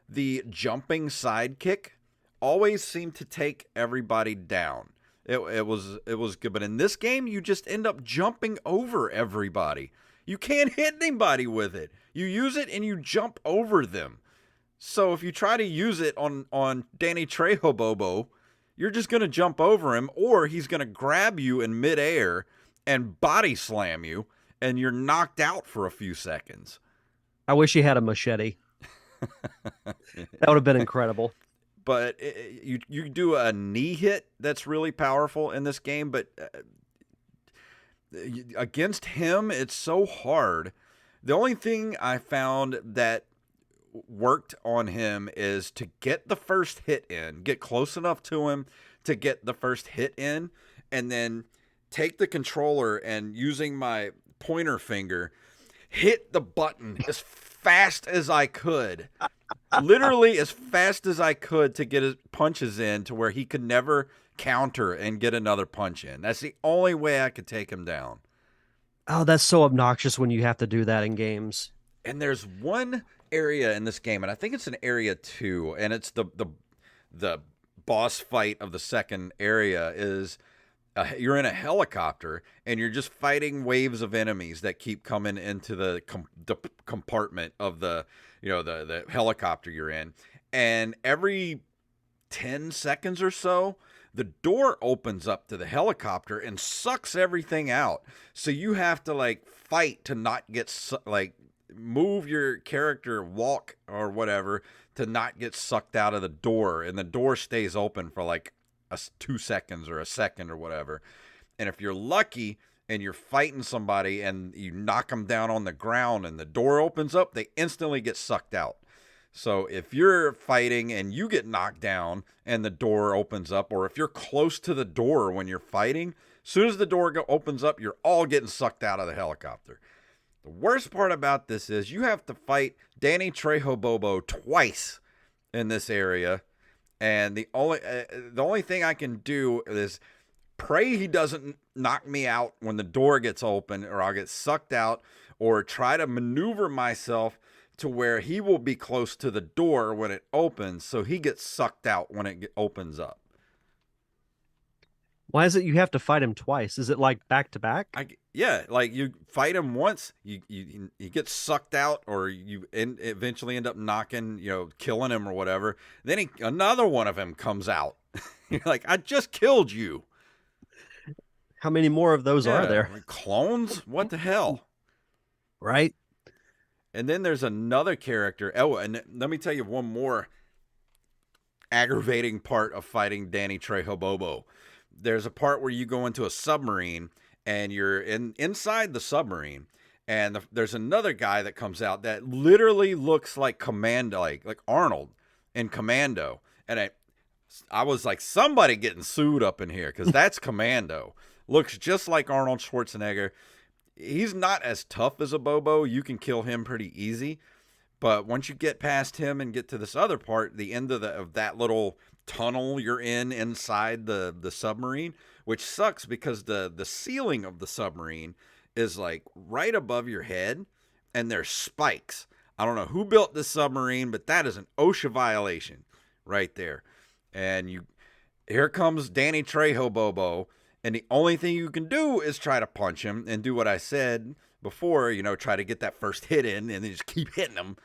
the jumping sidekick always seemed to take everybody down. It was good. But in this game, you just end up jumping over everybody. You can't hit anybody with it. You use it and you jump over them. So if you try to use it on Danny Trejo Bobo, you're just going to jump over him, or he's going to grab you in midair and body slam you, and you're knocked out for a few seconds. I wish he had a machete. That would have been incredible. But you do a knee hit that's really powerful in this game, but against him, it's so hard. The only thing I found that worked on him is to get the first hit in, get close enough to him to get the first hit in, and then take the controller and, using my pointer finger, hit the button as fast as I could. Literally as fast as I could to get his punches in to where he could never counter and get another punch in. That's the only way I could take him down. Oh, that's so obnoxious when you have to do that in games. And there's one area in this game, and I think it's in area 2, and it's the boss fight of the second area. Is you're in a helicopter and you're just fighting waves of enemies that keep coming into the compartment of the the helicopter you're in, and every 10 seconds or so, the door opens up to the helicopter and sucks everything out. So you have to, like, fight to not get move your character, walk or whatever, to not get sucked out of the door, and the door stays open for like 2 seconds or a second or whatever. And if you're lucky and you're fighting somebody and you knock them down on the ground and the door opens up, they instantly get sucked out. So if you're fighting and you get knocked down and the door opens up, or if you're close to the door when you're fighting, as soon as the door opens up, you're all getting sucked out of the helicopter. The worst part about this is you have to fight Danny Trejo Bobo twice in this area, and the only thing I can do is pray he doesn't knock me out when the door gets open, or I'll get sucked out, or try to maneuver myself to where he will be close to the door when it opens, so he gets sucked out when it opens up. Why is it you have to fight him twice? Is it like back to back? Yeah, like you fight him once, you get sucked out, or you eventually end up knocking, killing him or whatever. Then another one of him comes out. You're like, I just killed you. How many more of those are there? Clones? What the hell? Right? And then there's another character. Oh, and let me tell you one more aggravating part of fighting Danny Trejo Bobo. There's a part where you go into a submarine and you're inside the submarine, and there's another guy that comes out that literally looks like Commando, like Arnold in Commando. And I was like, somebody getting sued up in here, because that's Commando. looks just like Arnold Schwarzenegger. He's not as tough as a Bobo. You can kill him pretty easy. But once you get past him and get to this other part, the end of that little tunnel you're in inside the submarine, which sucks because the ceiling of the submarine is like right above your head, and there's spikes. I don't know who built this submarine, but that is an OSHA violation right there. And here comes Danny Trejo Bobo, and the only thing you can do is try to punch him and do what I said before, try to get that first hit in and then just keep hitting him.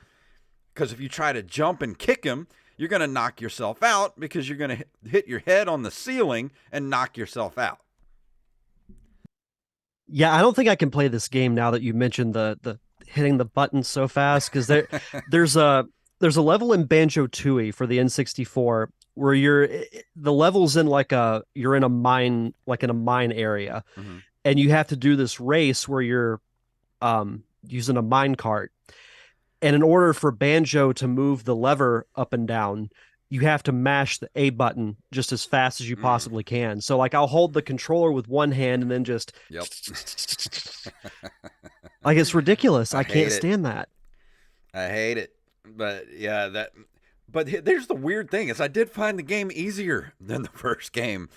Because if you try to jump and kick him, you're going to knock yourself out because you're going to hit your head on the ceiling and knock yourself out. Yeah, I don't think I can play this game now that you mentioned the hitting the buttons so fast, because there's a level in Banjo-Tooie for the N64 where the level's in you're in a mine, like in a mine area, Mm-hmm. and you have to do this race where you're using a mine cart. And in order for Banjo to move the lever up and down, you have to mash the A button just as fast as you possibly can. So like I'll hold the controller with one hand and then just Yep. like it's ridiculous. I can't hate it. stand that. I hate it. But yeah, but there's the weird thing is I did find the game easier than the first game.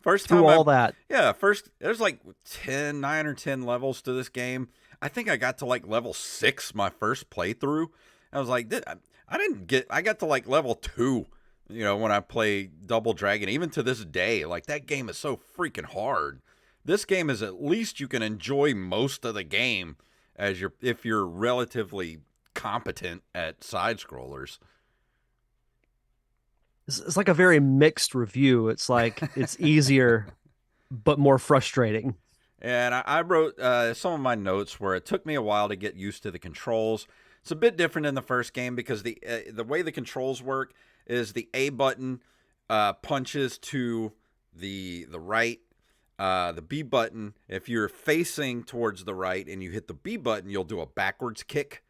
First time Through all that. Yeah, there's like 9 or 10 levels to this game. I think I got to like level 6 my first playthrough. I was like, I got to like level 2, when I play Double Dragon. Even to this day, like that game is so freaking hard. This game is at least you can enjoy most of the game if you're relatively competent at side scrollers. It's like a very mixed review. It's like it's easier but more frustrating. And I wrote some of my notes where it took me a while to get used to the controls. It's a bit different in the first game because the way the controls work is the A button punches to the right, the B button. If you're facing towards the right and you hit the B button, you'll do a backwards kick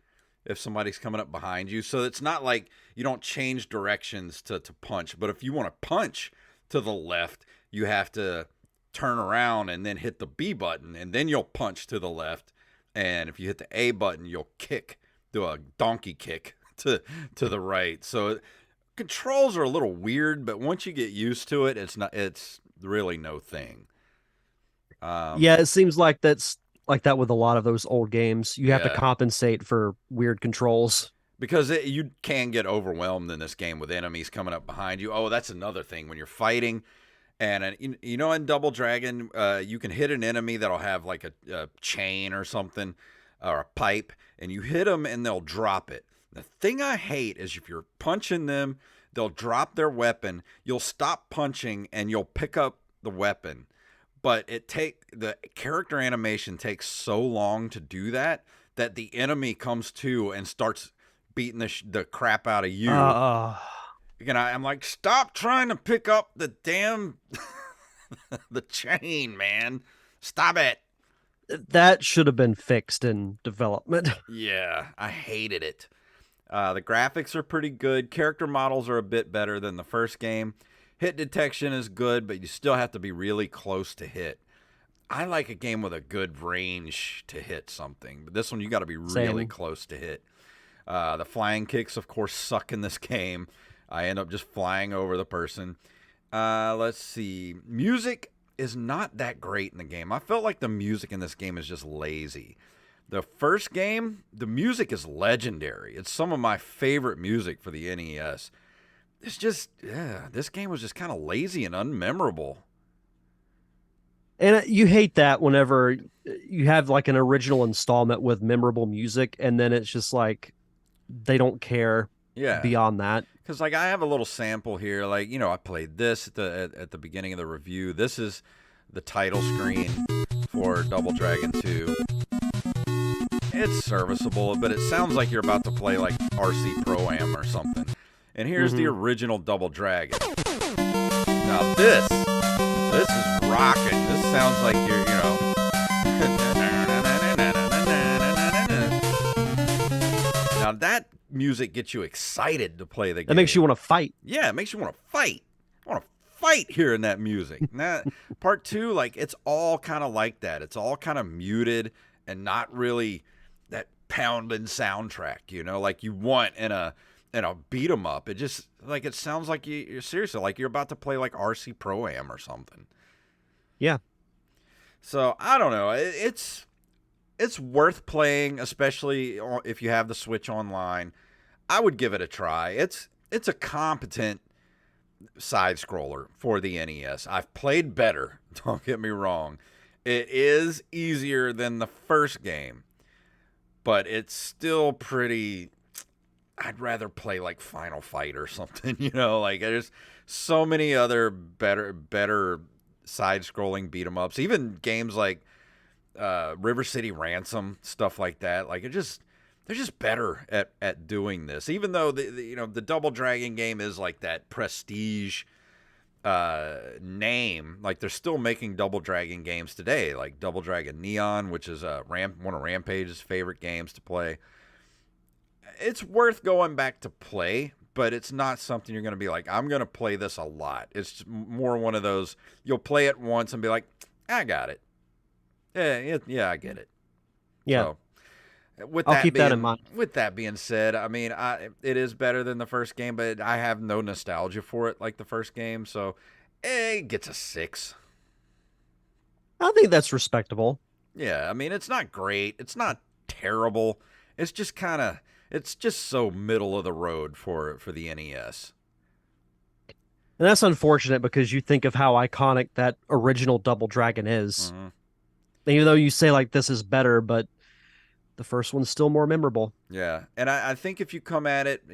if somebody's coming up behind you. So it's not like you don't change directions to punch. But if you want to punch to the left, you have to turn around and then hit the B button, and then you'll punch to the left. And if you hit the A button, you'll do a donkey kick to the right. So controls are a little weird, but once you get used to it, it's really no thing. Yeah, it seems like that's like that with a lot of those old games. You have to compensate for weird controls. Because you can get overwhelmed in this game with enemies coming up behind you. Oh, that's another thing. When you're fighting, and in Double Dragon, you can hit an enemy that'll have like a chain or something, or a pipe, and you hit them and they'll drop it. The thing I hate is if you're punching them, they'll drop their weapon, you'll stop punching, and you'll pick up the weapon. But the character animation takes so long to do that the enemy comes to and starts beating the crap out of you. I'm like, stop trying to pick up the damn the chain, man. Stop it. That should have been fixed in development. Yeah, I hated it. The graphics are pretty good. Character models are a bit better than the first game. Hit detection is good, but you still have to be really close to hit. I like a game with a good range to hit something, but this one you got to be really close to hit. The flying kicks, of course, suck in this game. I end up just flying over the person. Let's see. Music is not that great in the game. I felt like the music in this game is just lazy. The first game, the music is legendary. It's some of my favorite music for the NES. It's just, this game was just kind of lazy and unmemorable. And you hate that whenever you have like an original installment with memorable music, and then it's just like they don't care beyond that. Because like I have a little sample here. Like, I played this at the beginning of the review. This is the title screen for Double Dragon 2. It's serviceable, but it sounds like you're about to play like RC Pro-Am or something. And here's the original Double Dragon. Now this is rocking. This sounds like you're, Now that music gets you excited to play the game. That makes you want to fight. Yeah, it makes you want to fight. I want to fight hearing that music. Part two, like it's all kind of like that. It's all kind of muted and not really that pounding soundtrack, like you want in a beat 'em up. It just like it sounds like you're seriously like you're about to play like RC Pro Am or something. Yeah. So I don't know. It's worth playing, especially if you have the Switch online. I would give it a try. It's a competent side scroller for the NES. I've played better. Don't get me wrong. It is easier than the first game, but it's still pretty. I'd rather play like Final Fight or something. Like there's so many other better side scrolling beat 'em ups. Even games like River City Ransom, stuff like that. Like they're just better at doing this. Even though the Double Dragon game is like that prestige name, like they're still making Double Dragon games today, like Double Dragon Neon, which is one of Rampage's favorite games to play. It's worth going back to play, but it's not something you're going to be like, I'm going to play this a lot. It's more one of those, you'll play it once and be like, I got it. Yeah, I get it. Yeah. So, I'll keep that in mind. with that being said, I mean, it is better than the first game, but I have no nostalgia for it like the first game, so it gets a 6. I think that's respectable. Yeah, I mean, it's not great. It's not terrible. It's just it's just so middle of the road for the NES. And that's unfortunate because you think of how iconic that original Double Dragon is. Mm-hmm. Even though you say like this is better, but the first one's still more memorable. Yeah, and I think if you come at it,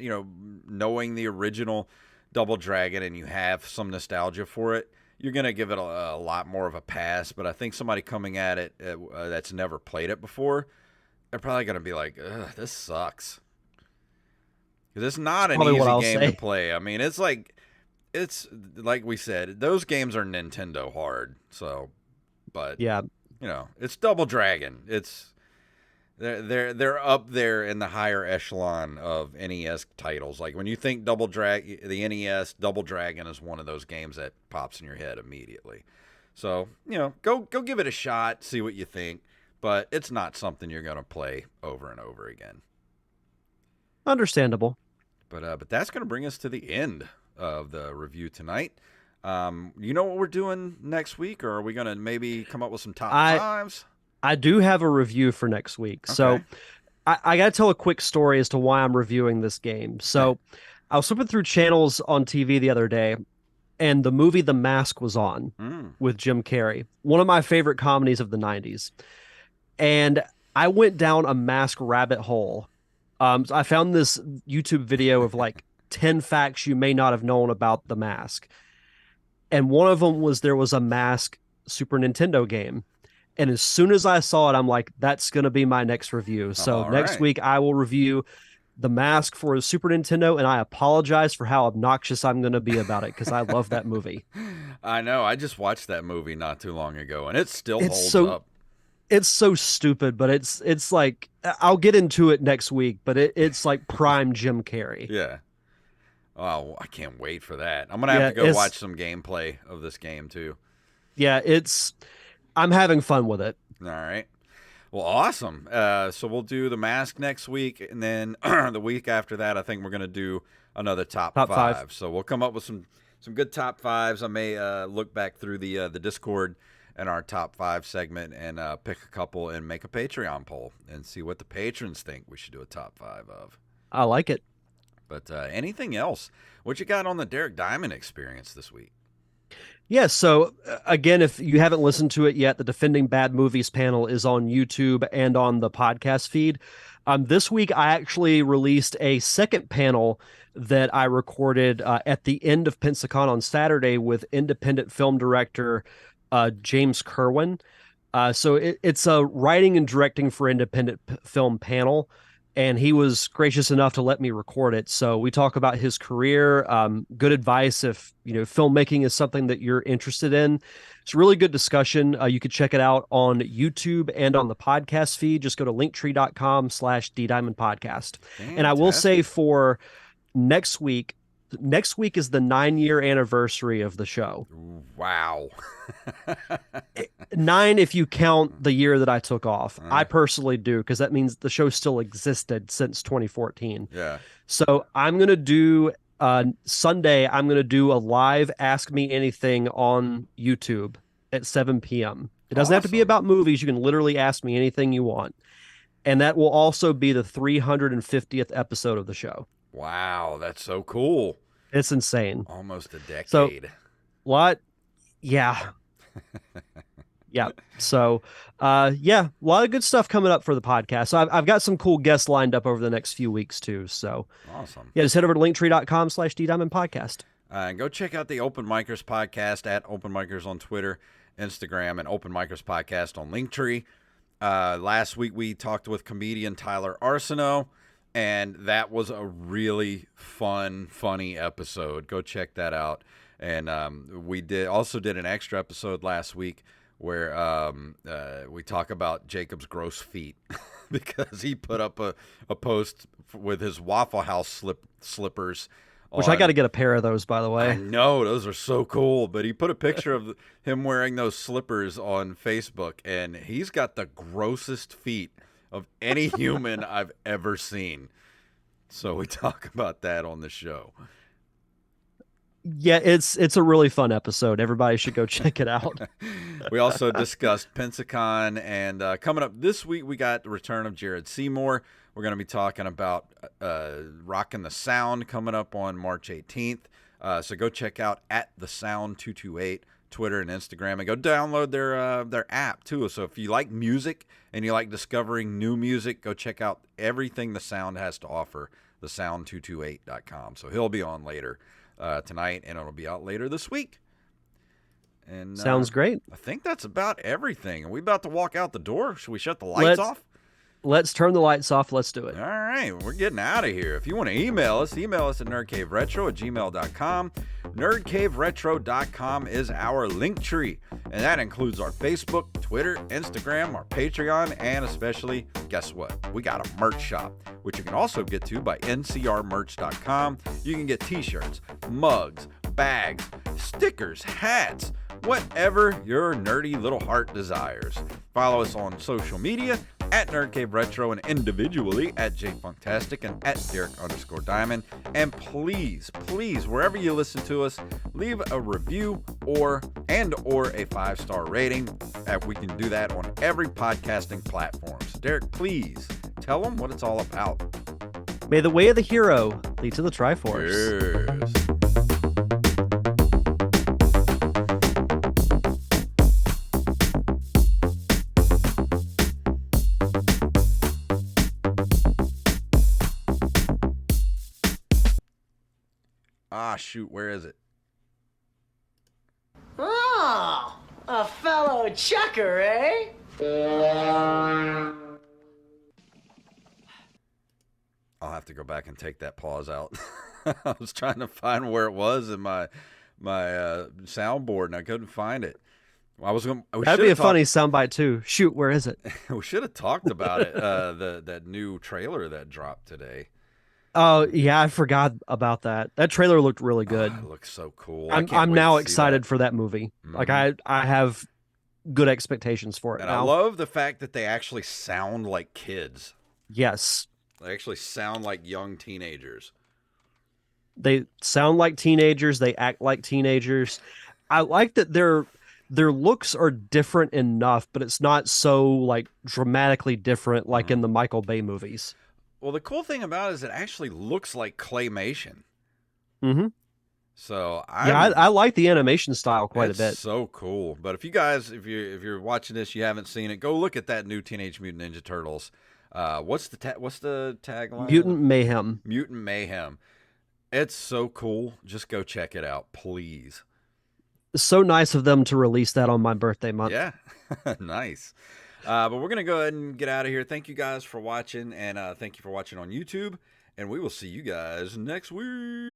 knowing the original Double Dragon and you have some nostalgia for it, you're gonna give it a lot more of a pass. But I think somebody coming at it that's never played it before, they're probably gonna be like, ugh, this sucks. Because it's not an Probably what easy I'll game say. to play. I mean, it's like we said, those games are Nintendo hard. So, but Yeah. it's Double Dragon. They're up there in the higher echelon of NES titles. Like when you think the NES Double Dragon is one of those games that pops in your head immediately. So go give it a shot, see what you think. But it's not something you're gonna play over and over again. Understandable. But that's gonna bring us to the end of the review tonight. You know what we're doing next week, or are we gonna maybe come up with some top fives? I do have a review for next week. Okay. So I got to tell a quick story as to why I'm reviewing this game. So I was flipping through channels on TV the other day, and the movie The Mask was on with Jim Carrey, one of my favorite comedies of the 90s. And I went down a mask rabbit hole. I found this YouTube video of like 10 facts you may not have known about The Mask. And one of them was there was a Mask Super Nintendo game. And as soon as I saw it, I'm like, that's going to be my next review. So next week, I will review The Mask for Super Nintendo. And I apologize for how obnoxious I'm going to be about it because I love that movie. I know. I just watched that movie not too long ago, and it still holds up. It's so stupid, but it's like, I'll get into it next week, but it's like prime Jim Carrey. Yeah. Oh, I can't wait for that. I'm going to have to go watch some gameplay of this game, too. Yeah, I'm having fun with it. All right. Well, awesome. So we'll do The Mask next week, and then the week after that, I think we're going to do another top five. So we'll come up with some good top fives. I may look back through the Discord and our top 5 segment and pick a couple and make a Patreon poll and see what the patrons think we should do a top 5 of. I like it. But anything else? What you got on the Derek Diamond experience this week? Yeah, so again, if you haven't listened to it yet, the Defending Bad Movies panel is on YouTube and on the podcast feed. This week, I actually released a second panel that I recorded at the end of Pensacon on Saturday with independent film director James Kerwin. So it's a writing and directing for independent film panel. And he was gracious enough to let me record it. So we talk about his career, good advice if filmmaking is something that you're interested in. It's a really good discussion. You could check it out on YouTube and on the podcast feed. Just go to linktree.com/DDiamondPodcast. And I will say for next week, next week is the 9-year anniversary of the show. Wow. 9 if you count the year that I took off. I Uh, personally do because that means the show still existed since 2014. yeah. So I'm gonna do Sunday. I'm gonna do a live Ask Me Anything on YouTube at 7 p.m. It doesn't have to be Awesome. about movies. You can literally ask me anything you want, and that will also be the 350th episode of the show. Wow, that's so cool. It's insane. Almost a So decade. what? Yeah, yeah. So, yeah, a lot of good stuff coming up for the podcast. So I've got some cool guests lined up over the next few weeks too. So Awesome. yeah, just head over to linktree.com/D Diamond Podcast. Go check out the Open Micers podcast at Open Micers on Twitter, Instagram, and Open Micers podcast on Linktree. Last week we talked with comedian Tyler Arsenault, and that was a really fun, funny episode. Go check that out. And we did an extra episode last week where we talk about Jacob's gross feet because he put up a post with his Waffle House slippers. Which I got to get a pair of those, by the I way. know, those are so cool. But he put a picture of him wearing those slippers on Facebook, and he's got the grossest feet of any human I've ever seen. So we talk about that on the show. Yeah, it's a really fun episode. Everybody should go check it out. We also discussed Pensacon, and coming up this week, we got the return of Jared Seymour. We're going to be talking about Rockin' the Sound coming up on March 18th. So go check out at the Sound 228 Twitter and Instagram, and go download their app too. So if you like music and you like discovering new music, go check out everything the Sound has to offer. Thesound228.com. So he'll be on later tonight, and it'll be out later this week. And Sounds great. I think that's about everything. Are we about to walk out the door? Should we shut the lights Let's off? let's turn the lights off. Let's do it. All right, we're getting out of here. If you want to email us at nerdcaveretro@gmail.com. Nerdcaveretro.com is our link tree, and that includes our Facebook, Twitter, Instagram, our Patreon, and especially, guess what? We got a merch shop, which you can also get to by ncrmerch.com. You can get t-shirts, mugs, bags, stickers, hats, whatever your nerdy little heart desires. Follow us on social media at Nerd Cave Retro and individually at JakeFunktastic and at Derek_Diamond. And please, wherever you listen to us, leave a review or a 5-star rating. We can do that on every podcasting platform. So Derek, please tell them what it's all about. May the way of the hero lead to the Triforce. Yes. Ah, shoot, where is it? Oh, a fellow checker, eh? I'll have to go back and take that pause out. I was trying to find where it was in my soundboard, and I couldn't find it. That'd be a funny soundbite too. Shoot, where is it? We should have talked about it. That new trailer that dropped today. Oh yeah, I forgot about that. That trailer looked really good. It looks so cool. I'm now excited for that movie. Mm-hmm. Like I have good expectations for it And now. I love the fact that they actually sound like kids. Yes. They actually sound like young teenagers. They sound like teenagers, they act like teenagers. I like that their looks are different enough, but it's not so like dramatically different like in the Michael Bay movies. Well, the cool thing about it is it actually looks like claymation. Mm-hmm. So I like the animation style quite a bit. So cool. But if you guys, if you're watching this, you haven't seen it, go look at that new Teenage Mutant Ninja Turtles. What's the tagline? Mutant Mayhem. Mutant Mayhem. It's so cool. Just go check it out, please. It's so nice of them to release that on my birthday month. Yeah, nice. But we're going to go ahead and get out of here. Thank you guys for watching, and thank you for watching on YouTube, and we will see you guys next week.